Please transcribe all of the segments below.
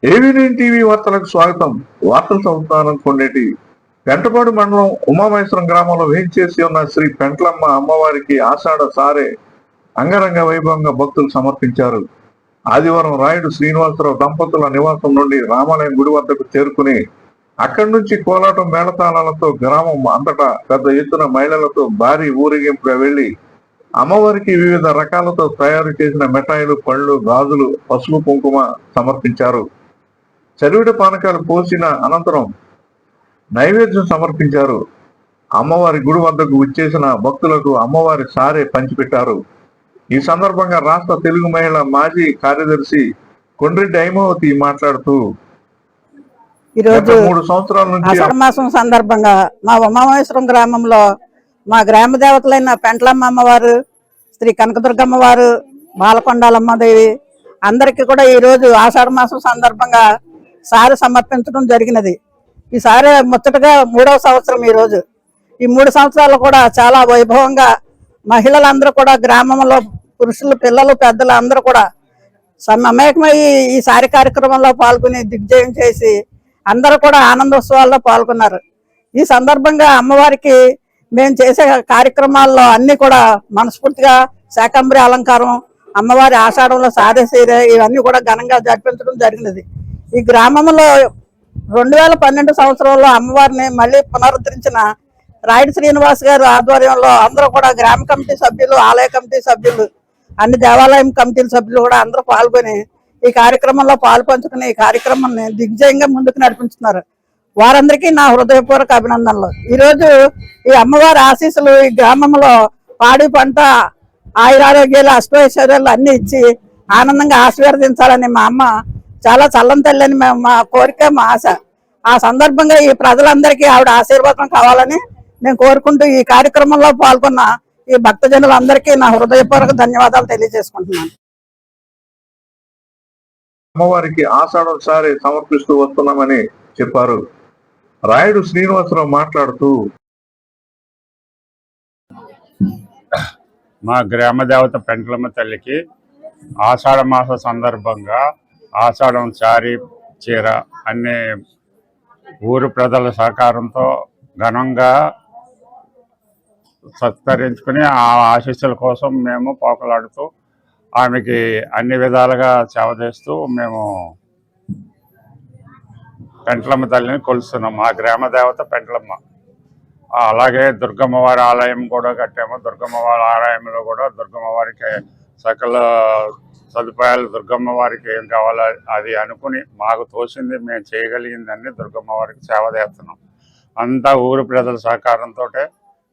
ఏవీ9 TV వార్తలకు స్వాగతం. వార్తలు చదువుతాను కొండేటి. పెంటపాడు మండలం ఉమామహేశ్వరం గ్రామంలో వేంచేసి ఉన్న శ్రీ పెంట్లమ్మ అమ్మవారికి ఆషాఢ సారే అంగరంగ వైభవంగా భక్తులు సమర్పించారు. ఆదివారం రాయుడు శ్రీనివాసరావు దంపతుల నివాసం నుండి రామాలయం గుడి వద్దకు చేరుకుని అక్కడి నుంచి కోలాటం మేళతాళాలతో గ్రామం అంతటా పెద్ద ఎత్తున మహిళలతో భారీ ఊరేగింపుగా వెళ్లి అమ్మవారికి వివిధ రకాలతో తయారు చేసిన మిఠాయిలు, పళ్ళు, గాజులు, పసుపు, కుంకుమ సమర్పించారు. చరివిడి పానకాలు పోసిన అనంతరం నైవేద్యం సమర్పించారు. అమ్మవారి గుడి వద్దకు వచ్చేసిన భక్తులకు అమ్మవారి సారే పంచిపెట్టారు. ఈ సందర్భంగా రాష్ట్ర తెలుగు మహిళ మాజీ కార్యదర్శి కొండ్రెడ్డి ఐమావతి మాట్లాడుతూ, ఈరోజు 3 సంవత్సరాల నుంచి మాసం సందర్భంగా మా ఉమామహేశ్వరం గ్రామంలో మా గ్రామ దేవతలైన పెంట్లమ్మ అమ్మవారు, శ్రీ కనకదుర్గమ్మ వారు, బాలకొండాలమ్మదేవి అందరికీ కూడా ఈరోజు ఆషాఢ మాసం సందర్భంగా సారి సమర్పించడం జరిగినది. ఈ సారి ముచ్చటగా 3వ సంవత్సరం. ఈరోజు ఈ 3 సంవత్సరాలు కూడా చాలా వైభవంగా మహిళలందరూ కూడా గ్రామంలో పురుషులు, పిల్లలు, పెద్దలు అందరూ కూడా మమేకమై ఈ సారి కార్యక్రమంలో పాల్గొని దిగ్విజయం చేసి అందరూ కూడా ఆనందోత్సవాల్లో పాల్గొన్నారు. ఈ సందర్భంగా అమ్మవారికి మేము చేసే కార్యక్రమాల్లో అన్ని కూడా మనస్ఫూర్తిగా శాకంబరి అలంకారం, అమ్మవారి ఆషాఢంలో సారే సీరే ఇవన్నీ కూడా ఘనంగా జరిపించడం జరిగినది. ఈ గ్రామంలో 2012 సంవత్సరంలో అమ్మవారిని మళ్ళీ పునరుద్ధరించిన రాయుడు శ్రీనివాస్ గారు ఆధ్వర్యంలో అందరూ కూడా గ్రామ కమిటీ సభ్యులు, ఆలయ కమిటీ సభ్యులు, అన్ని దేవాలయం కమిటీల సభ్యులు కూడా అందరూ పాల్గొని ఈ కార్యక్రమంలో పాల్పంచుకుని ఈ కార్యక్రమాన్ని దిగ్విజయంగా ముందుకు నడిపించుతున్నారు. వారందరికీ నా హృదయపూర్వక అభినందనలు. ఈరోజు ఈ అమ్మవారి ఆశీస్సులు ఈ గ్రామంలో పాడి పంట, ఆయురారోగ్యాలు, అష్టైశ్వర్యాలు అన్ని ఇచ్చి ఆనందంగా ఆశీర్వదించాలని మా అమ్మ చాలా చల్లని తల్లని మా కోరిక, మా ఆశ. ఆ సందర్భంగా ఈ ప్రజలందరికీ ఆవిడ ఆశీర్వాదం కావాలని నేను కోరుకుంటూ ఈ కార్యక్రమంలో పాల్గొన్న ఈ భక్తజనులందరికీ నా హృదయపూర్వక ధన్యవాదాలు తెలియజేసుకుంటున్నాను. అమ్మవారికి ఆషాఢం సారి సమర్పిస్తూ వస్తున్నామని చెప్పారు. రాయుడు శ్రీనివాసరావు మాట్లాడుతూ, మా గ్రామ దేవత పెంట్లమ్మ తల్లికి ఆషాఢ మాస సందర్భంగా ఆషాఢం సారీ చీర అన్ని ఊరు ప్రజల సహకారంతో ఘనంగా సత్కరించుకుని ఆ ఆశీస్సుల కోసం మేము పోకలాడుతూ ఆమెకి అన్ని విధాలుగా సేవ చేస్తూ మేము పెంట్లమ్మ తల్లిని కొలుస్తున్నాం. మా గ్రామ దేవత పెంట్లమ్మ. అలాగే దుర్గమ్మవారి ఆలయం కూడా కట్టాము. దుర్గమ్మవారి ఆలయంలో కూడా దుర్గమ్మవారికి సకల సదుపాయాలు, దుర్గమ్మవారికి ఏం కావాలో అది అనుకుని మాకు తోచింది మేము చేయగలిగిందని దుర్గమ్మవారికి సేవ చేస్తున్నాం. అంతా ఊరు ప్రజల సహకారంతో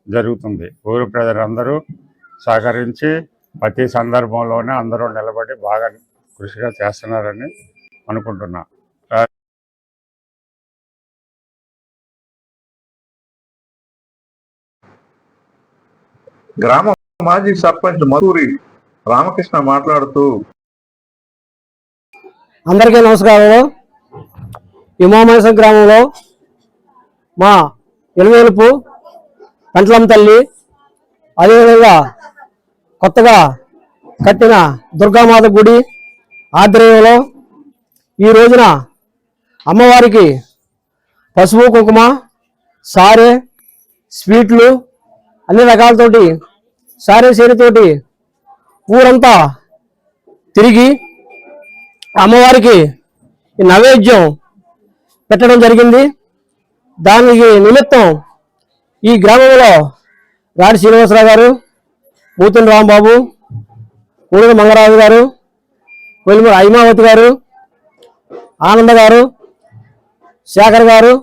జరుగుతుంది. ఊరు ప్రజలందరూ సహకరించి ప్రతి సందర్భంలోనే అందరూ నిలబడి బాగా కృషిగా చేస్తున్నారని అనుకుంటున్నా. గ్రామ మాజీ సర్పంచ్ మధూరి రామకృష్ణ మాట్లాడుతూ, అందరికీ నమస్కారం. ఉమామహేశ్వరం గ్రామంలో మా ఎలువేలుపు పెంట్లమ్మ తల్లి, అదేవిధంగా కొత్తగా కట్టిన దుర్గామాత గుడి ఆధ్వర్యంలో ఈ రోజున అమ్మవారికి పసుపు, కుంకుమ, సారే, స్వీట్లు అన్ని రకాలతోటి సారే సీరతోటి ఊరంతా తిరిగి అమ్మవారికి నైవేద్యం పెట్టడం జరిగింది. దానికి నిమిత్తం ఈ గ్రామంలో రాయుడు శ్రీనివాసరావు గారు, మూతుల రాంబాబు, ఊరుల మంగరాజు గారు, వెలుమూరు ఐమావతి గారు, ఆనంద గారు, శేఖర్ గారు,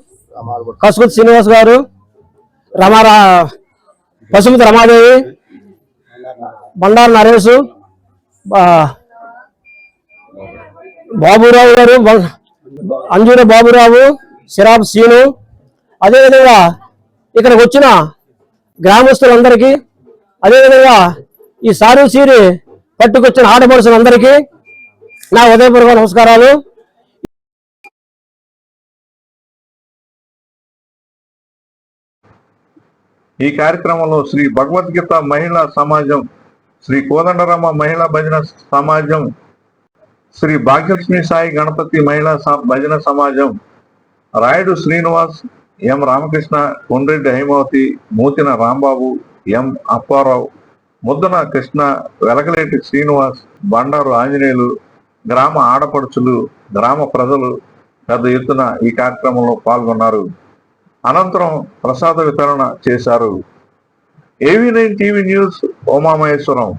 కసుకుతి శ్రీనివాస్ గారు, పశుమతి రమాదేవి, బండారు నరేష్, బాబురావు గారు, అంజూర బాబురావు, సిరాబ్ సీను, అదేవిధంగా ఇక్కడికి వచ్చిన గ్రామస్తులందరికీ, అదేవిధంగా ఈ సారు సీరి పట్టుకొచ్చిన ఆడపడుచులందరికీ నా ఉదయపూర్వక నమస్కారాలు. ఈ కార్యక్రమంలో శ్రీ భగవద్గీత మహిళా సమాజం, శ్రీ కోదండరామ మహిళా భజన సమాజం, శ్రీ భాగ్యలక్ష్మి సాయి గణపతి మహిళా భజన సమాజం, రాయుడు శ్రీనివాస్, ఎం రామకృష్ణ, కొండ్రెడ్డి హైమావతి, మూతిన రాంబాబు, ఎం అప్పారావు, ముద్దన కృష్ణ, వెలకలేటి శ్రీనివాస్, బండారు ఆంజనేయులు, గ్రామ ఆడపడుచులు, గ్రామ ప్రజలు పెద్ద ఎత్తున ఈ కార్యక్రమంలో పాల్గొన్నారు. అనంతరం ప్రసాద వితరణ చేశారు. AV9 TV news, Umamaheswaram.